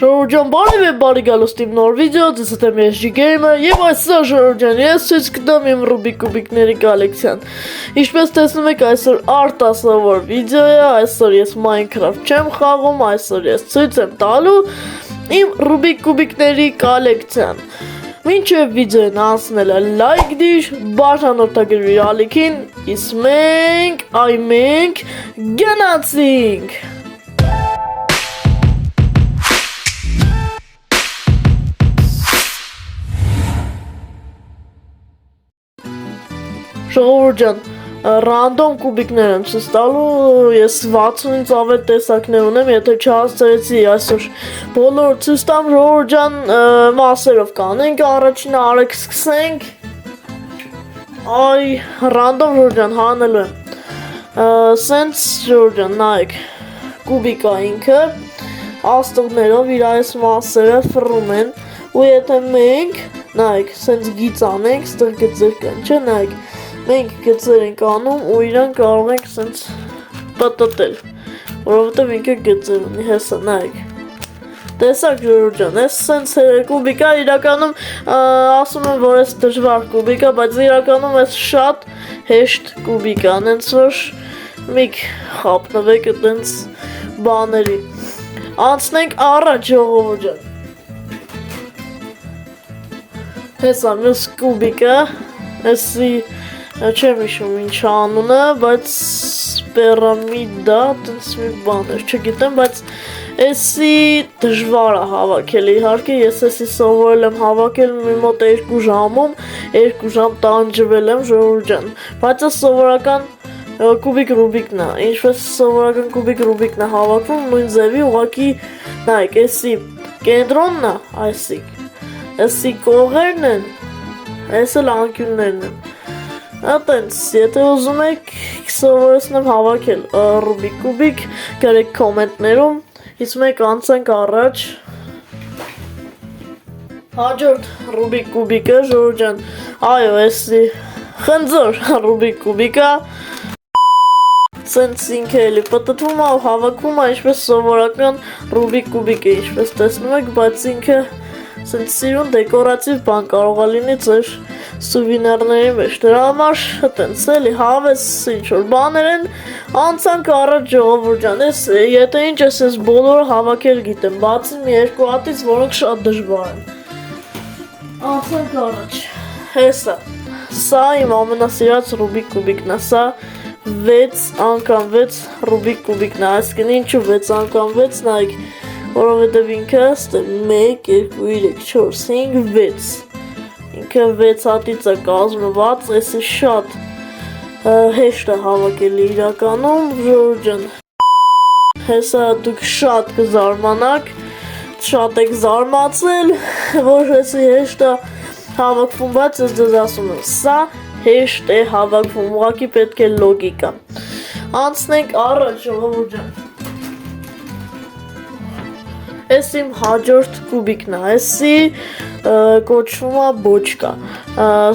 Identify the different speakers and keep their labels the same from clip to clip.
Speaker 1: Ժողովուրդ բարև եւ բարի գալուստ իմ նոր վիդեո, ձեզ հետ եմ ես G-Gamer եւ այսօր ժողովուրդ ես ցույց կտամ իմ Rubik Cube-ների կոլեկցիան։ Ինչպես տեսնում եք, այսօր արտասովոր վիդեո է, այսօր ես Minecraft չեմ խաղում, այսօր ես ցույց եմ տալու իմ Rubik Cube-ների կոլեկցիան։ Մինչև վիդեոն անցնելը լայք դիր, բաժանորդագրվի ալիքին, իսկ մենք գնացինք։ Ժողովուրդ ջան, ռանդոմ կուբիկներ եմ ցույց տալու, ես 60-ից ավել տեսակներ ունեմ, եթե չհասցրեցի այսօր բոլոր ցույց տամ, ժողովուրդ ջան, մասերով կանենք, առաջինը արեք սկսենք, այ, ռանդոմ ժողովուրդ ջան, հանելու եմ, սենց ժողովուրդ ջան, նայեք, կուբիկա ինքը, աստղներով իր այս մասերը ֆռում են, ու եթե մենք, նայեք, սենց գիծ անենք, ստեղ գծեր կան, չէ, նայեք, մենք գծեր ենք անում ու իրան կարող ենք սենց պտտել, որովհետև ինքը գծեր ունի, հեսա, նայեք, տեսակ ժողովուրդ ջան, ես սենց կուբիկա, իրականում ասում եմ, որ ես դժվար կուբիկա, բայց իրականում ես շատ հեշտ կուբիկա, նենց որ միք խապնվեք տենց բաների, անցնենք առաջ ժողովուրդ ջան, հեսա մյուս կուբիկը, եսի չեմ իշում ինչ անունը, բայց պերամիդա, տենց մի բան էր, չգիտեմ, բայց եսի դժվար է հավաքել, իհարկե, ես եսի սովորել եմ հավաքել մի մոտ 2 ժամում, 2 ժամ տանջվել եմ ժողովուրդ ջան, բայց այս սովորական կուբիկ Ռուբիկն է, ինչպես սովորական կուբիկ Ռուբիկն է հավաքվում, նույն ձևի, ուղղակի, նայեք, եսի կենտրոնն է, եսի կողերն են, եսի անկյուններն են, Ատենց, եթե ուզում եք սովորեցնեմ հավաքել Rubik Cube, գրեք կոմենտներում, իսկ մենք անցանք առաջ հաջորդ Rubik Cube-ը, ժողովուրդ ջան, այո, էսի խնձոր Rubik Cube-ը, սենց ինքը էլի պտտվում է ու հավաքվում է, ինչպես սովորական Rubik Cube-ը, ինչպես տեսնում եք, բայց ինքը սենց սիրուն դեկորատիվ բան կարող է լինի ձեր սուվինարների մեջ, դրա համար տենց էլի հավես ինչ-որ բաներ են, անցանք առաջ ժողովուրդ ջան, եթե ինչ ես բոլորը հավաքել գիտեմ, բացի մի երկու հատից, որոնք շատ դժվար են, անցանք առաջ, հեսա, սա իմ ամենասիրած Rubik Cube-ն է, սա 6 անգամ 6 Rubik Cube-ն է, այսինքն ինչու 6 անգամ 6, նայեք, որովհետև ինքը ստեղ 1, 2, 3, 4, 5, 6 ինքը 6 հատից է կազմված, եսի շատ հեշտ է հավաքելի իրականում, ժողովուրդ ջան, հեսա դուք շատ կզարմանաք, շատ եք զարմացել, որ եսի հեշտ է հավաքվում, բայց ես ձեզ ասում եմ, սա հեշտ է հավաքվում, ուղղակի պետք է լոգիկա, անցնենք առաջ ժողովուրդ ջան, Ես իմ հաջորդ կուբիկն է, եսի կոչվում է բոչկա,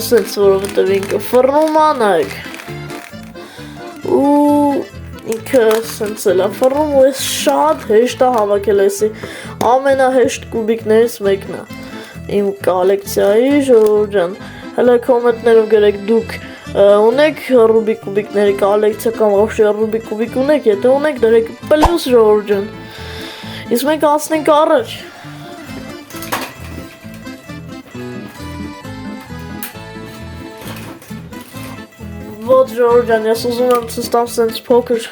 Speaker 1: սենց որովհետև ինքը ֆռնում է, նայեք, ու ինքը սենց էլ է ֆռնում ու ես շատ հեշտ է հավաքել եսի, ամենահեշտ կուբիկներից մեկն է, իմ կոլեկցիայի ժողովուրդ ջան, հələ կոմենտներում գրեք դուք ունեք Rubik Cube-ների կոլեկցիա կամ вообще Rubik Cube ունեք, եթե ունեք դրեք պլյուս ժողովուրդ ջան, Իսկ մենք անցնենք առաջ, ոտ ժողովուրդ ջան, ես ուզում եմ ցույց տամ սենց փոքր,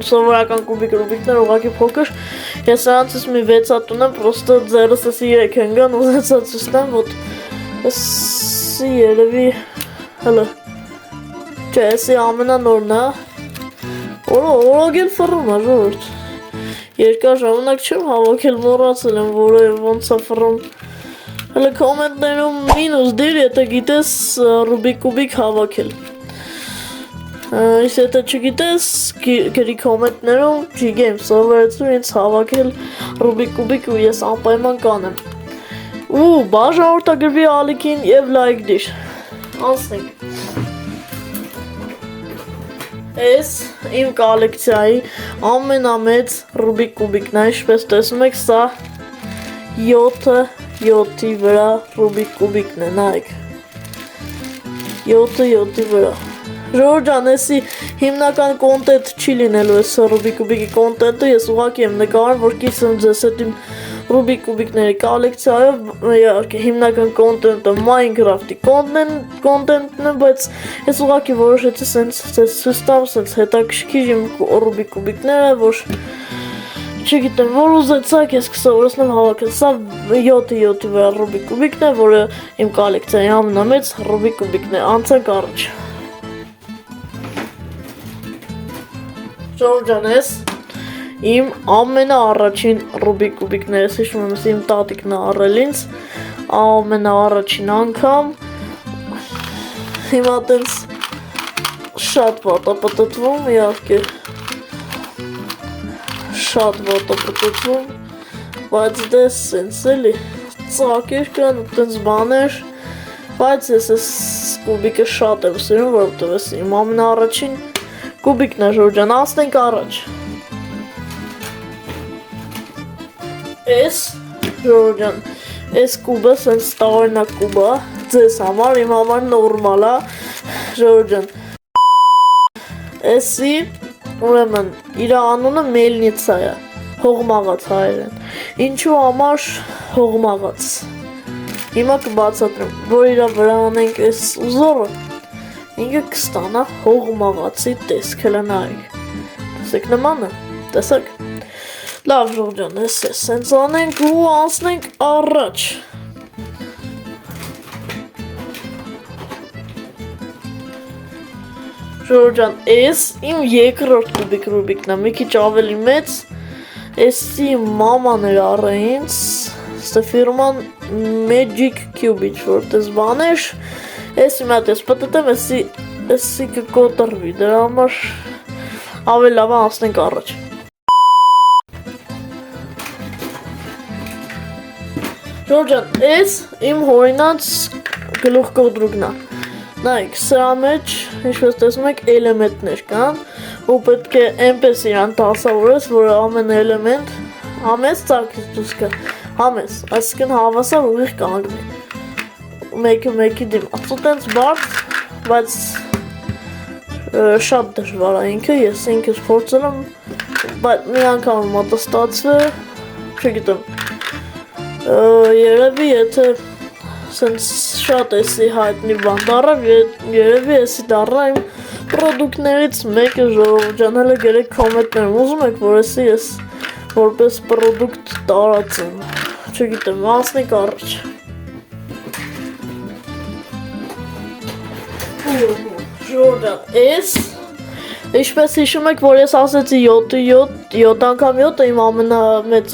Speaker 1: սովորական կուբիկ Rubikներ, ուղղակի փոքր, ես նրանցից մի 6 հատ ունեմ, պրոստը ձերս եսի 3 հենգան, ուզեցա ցույց տամ, ոտ եսի երևի, հələ, չէ, եսի ամենանորն է, օրոգել ֆռում է ժողովուրդ, Երկար ժամանակ չեմ հավաքել, մոռացել եմ, որը ոնց է ֆռում, հələ կոմենտներում մինուս դիր, եթե գիտես Rubik Cube հավաքել, իսկ եթե չգիտես, գրի կոմենտներում G-Game սովորեցրու ինձ հավաքել Rubik Cube ու ես անպայման կանեմ, ու բաժանորդագրվի ալիքին և լայք դիր, անցնենք, Ես իմ կոլեկցիայի ամենամեծ Rubik Cube-ն է, ինչպես տեսնում եք, սա 7-ը 7-ի վրա Ռուբիկ կուբիկն է, նայեք։ 7-ը 7-ի վրա։ Ժողովուրդ ջան, էսի հիմնական կոնտենտ չի լինելու այս Ռուբիկ կուբիկի կոնտենտը, ես ուղղակի եմ նկարում, որ կիսեմ ձեզ այդ իմ Ռուբիկ կուբիկների կոլեկցիայով, իհարկե հիմնական կոնտենտը Minecraft-ի կոնտենտն է, բայց ես ուղղակի որոշեցի սենց ձեզ ցույց տամ, սենց հետաքրքիր իմ Ռուբիկ կուբիկները, որ չգիտեմ, որ ուզեցաք, ես կսովորեցնեմ հավաքել, սա 7-ը 7-ի վրա Ռուբիկ կուբիկն է, որը իմ կոլեկցիայի ամենամեծ Ռուբիկ կուբիկն է, անցանք առաջ։ Ժողովուրդ ջան, ես իմ ամենաառաջին Ռուբիկ կուբիկն է, ես հիշում եմ, իմ տատիկն է առել ինձ ամենաառաջին անգամ, հիմա տենց շատ վատ է պտտվում, իհարկե շատ վատ է պտտվում, բայց դες սենց էլի ծակեր կան ու տենց բաներ, բայց ես ես կուբիկը շատ եմ սիրում, որովհետև ես իմ ամենաառաջին կուբիկն է, ժողովուրդ ջան, անցնենք առաջ։ Էս, ժողովուրդ ջան, էս կուբը սենց տարօրինակ կուբ է, ձեզ համար, իմ համար նորմալ է, ժողովուրդ ջան։ Էսի, ուրեմն, իր անունը Մելնիցա է, հողմաղաց հայերեն։ Ինչու համար հողմաղաց։ Հիմա կբացատրեմ, որ իր վրա անենք էս ուզորը, ինքը կստանա հողմաղացի տեսք, հելա նայեք, տեսեք նմանը, տեսեք, լավ ժողովուրդ ջան, ես սենց անենք ու անցնենք առաջ, ժողովուրդ ջան, ես իմ երկրորդ կուբիկ Ռուբիկն է, մի քիչ ավելի մեծ, էսի մաման էր առել ինձ, ստե ֆիրման Magic Cube-ի որտես բաներ, Էսի մատ ես պտտեմ, էսի կկոտրվի, դրա համար ավելի լավ անցնենք առաջ։ Ժողովուրդ ջան, էս իմ հորինած գլուխ կոտրուկն է։ Նայեք, սրա մեջ, ինչպես տեսնում եք, էլեմենտներ կան, ու պետք է այնպես իրան դասավորես, որ ամեն էլեմենտ համես ծակից դուրս գա, համես, այսինքն հավասար ուղիղ կանգնի։ Մեկը մեկի դիմաց ու տենց բարդ, բայց շատ դժվար է ինքը, ես ինքս փորձել եմ, բայց մի անգամ մոտը ստացվել, չգիտեմ, երևի եթե սենց շատ էսի հայտնի բան դառավ, երևի էսի դառնա իմ պրոդուկտներից մեկը ժողովուրդ ջան, հələ գերեք կոմենտներում, ուզում եք, որ էսի ես որպես պրոդուկտ տարածեմ, չգիտեմ, անցնենք առաջ։ Ժողովուրդ ջան, ես ինչպես հիշում եք, որ ես ասեցի 7 անգամ 7-ը իմ ամենամեծ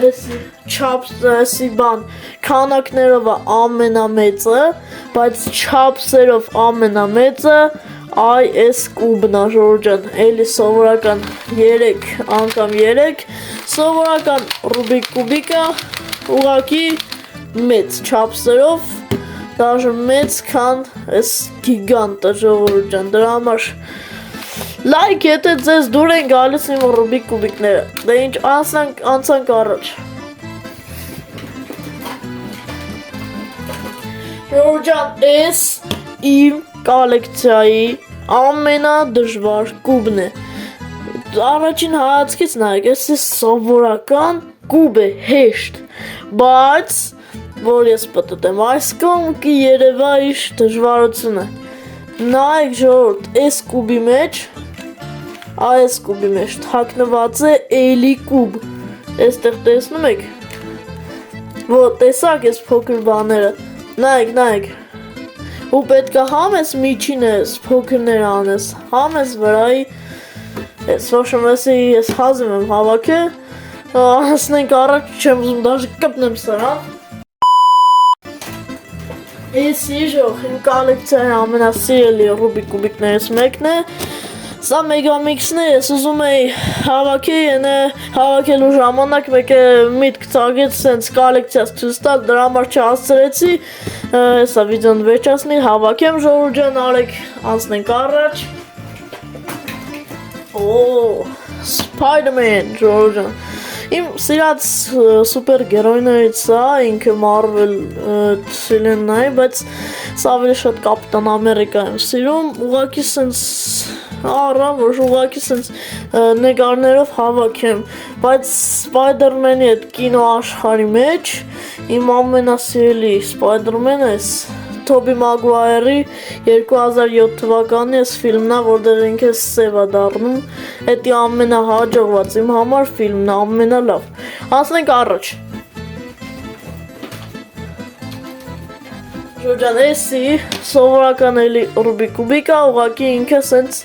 Speaker 1: էսի չափսի բան, քանակներով է ամենամեծը, բայց չափսերով ամենամեծը այս կուբն է, ժողովուրդ ջան, էլի սովորական 3 անգամ 3, սովորական Ռուբիկ կուբիկը ուղղակի մեծ չափսերով, Դաժե մեծ քան այս գիգանտը ժողովուրդ ջան, դրա համար լայք եթե ձեզ դուր են գալիս իմ Ռուբիկ կուբիկները, դե ինչ անցանք առաջ։ Ժողովուրդ ջան, էս իմ կոլեկցիայի ամենադժվար կուբն է։ Առաջին հայացքից նայեք, էս սովորական կուբ է, հեշտ, բայց որ ես պտտեմ, այս կողմ կերևա իր դժվարությունը։ Նայեք ժողովուրդ, այս կուբի մեջ, այս կուբի մեջ թաքնված է էլի կուբ։ Այստեղ տեսնում եք։ Որ տեսակ այս փոքր բաները։ Նայեք։ Ու պետք է համես միջինը փոքրներ անես, համես վրայի, ես ոչմեսի ես հազիվ եմ հավաքել, անցնենք առաջ, չեմ ուզում դաժե կպնեմ սրան։ Էսի ժող, իմ կոլեկցիայի ամենասիրելի Ռուբիկ կուբիկներից մեկն է, սա մեգամիքսն է, ես ուզում էի հավաքելու ժամանակ մեկը միտք ծագեց սենց կոլեկցիաս ցույց տալ, դրա համար չհասցրեցի, հեսա վիդեոն վերջացնի, հավաքեմ ժողովուրդ ջան, արեք անցնենք առաջ։ Spider-Man, ժողովուրդ ջան, Իմ սիրած սուպերգերոյներից է, ինքը Marvel վսելեննայի, բայց սա ավելի շատ Կապիտան Ամերիկա եմ սիրում, ուղղակի սենց որ ուղղակի սենց նկարներով հավաքեմ, բայց Spider-Man-ի այդ կինո աշխարհի մեջ իմ ամենասիրելի Spider-Man-ը Թոբի Մագուայրի 2007 թվականի այս ֆիլմն է, որտեղ ինքը սև է դառնում, դա ամենահաջողված իմ համար ֆիլմն է, ամենալավ։ Անցնենք առաջ։ Ժորջան, էսի սովորական էլի Ռուբիկ կուբիկա, ուղղակի ինքը սենց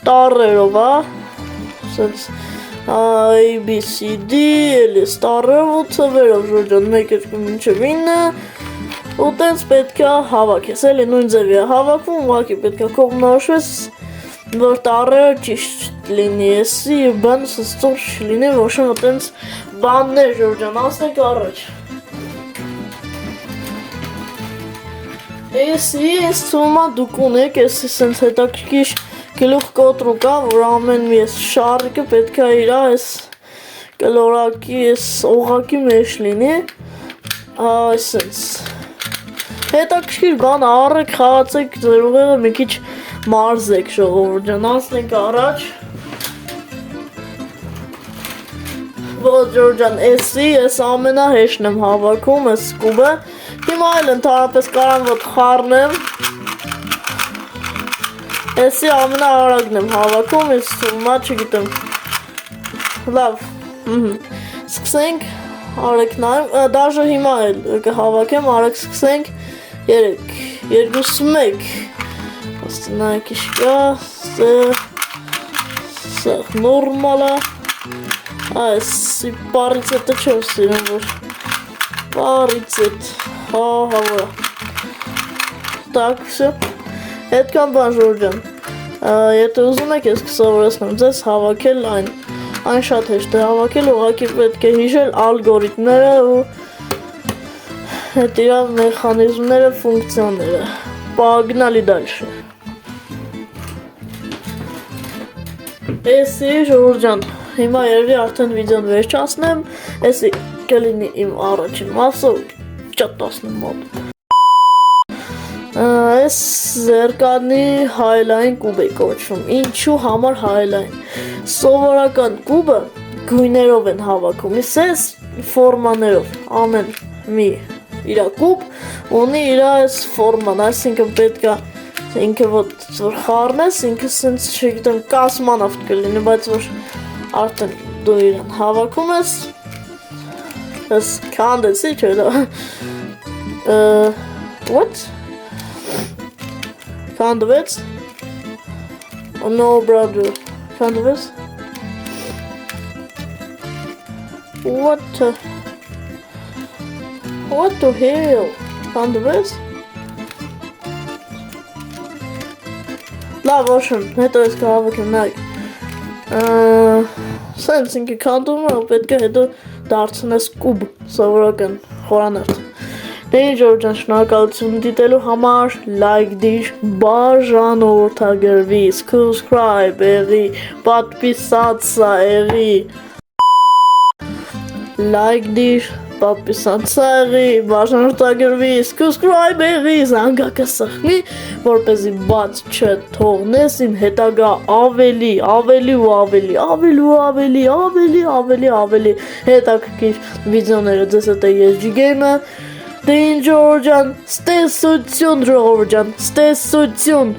Speaker 1: տառերով է, սենց ABCD, էլի տառերով ու թվերով, Ժորջան, 1, 2, մինչև 9 ու տենց պետք է հավաքես, էլի նույն ձևի է հավաքվում, ուղղակի պետք է կողմնորոշվես, որ տառերը ճիշտ լինի, էսի բան սստոր չլինի, ոչ մի տենց բաններ, Ժորջան, անցնենք առաջ։ Էսի ես թվում է դուք ունեք, էսի սենց հետաքրքիր գլուխ կոտրուկ է, որ ամեն մի էս շարիկը պետք է իր այս կլորակի, այս օղակի մեջ լինի, այսենց հետաքրքիր բան առեք, խաղացեք, ձեր ուղեղը մի քիչ մարզեք, ժողովուրդ ջան, անցնենք առաջ։ Ո՞չ Ժորժ ջան, էսի ես ամենահեշտն եմ հավաքում, այս կուբը։ Հիմա այլ ընդհանրապես կարամ որ խառնեմ։ Էսի ամենաարագն եմ հավաքում, ես թվում է, չգիտեմ։ Լավ, սկսենք, արեք նայեմ, դաժը հիմա էլ կհավաքեմ, արեք սկսենք, 3, 2, 1, նայք իշկա, սեղ նորմալ է, այս պարիցետը չեմ սիրում, որ պարիցետ, հավորա, տակ, վսյո, հետքան բան Ժորժ ջան, եթե ուզում եք ես կսովորեցնեմ ձեզ հավաքել այն շատ հեշտ է հավաքել, ուղղակի պետք է հիշել ալգորիթմները ու հետ իրա մեխանիզմները, ֆունկցիաները, պագնալի դալշը։ Էսի Ժորժ ջան, հիմա երևի արդեն վիդեոն վերջացնեմ, էսի կլինի իմ առաջին մասը, չատասնեմ մոտ։ Այս զերկանի հայլային կուբ է կոչվում, ինչու համար հայլային, սովորական կուբը գույներով են հավաքում, ես ֆորմաներով, ամեն մի իրա կուբ ունի իրա այս ֆորման, այսինքն պետք է ինքը որ խառնես, ինքը սենց չգիտեմ կասմանավ կլինի, բայց որ արդեն դու իրան հավաքում ես, ես կանդեսի չէ դա, what? Կանդվեց? No brother, կանդվեց? What the hell? Կանդվեց? Լավ, ոչմ, հետո ես կհավաքեմ նայք, սենց ինքը կանդում է, պետք է հետո դարձնես կուբ, սովորական խորանարդ։ Դե Ժորժ ջան, շնորհակալություն դիտելու համար, լայք դիր, բաժանորդագրվի, subscribe եղի, подписаться եղի, լայք դիր, подписаться եղի, բաժանորդագրվի, subscribe եղի, զանգակը սխնի, որպեսզի բաց չթողնես իմ հետագա ավելի հետաքրքիր վիդեոները ձեզ հետ է ESG Game-ը, Դե Ժորժ ջան, ստեսություն ժողովուրդ ջան, ստեսություն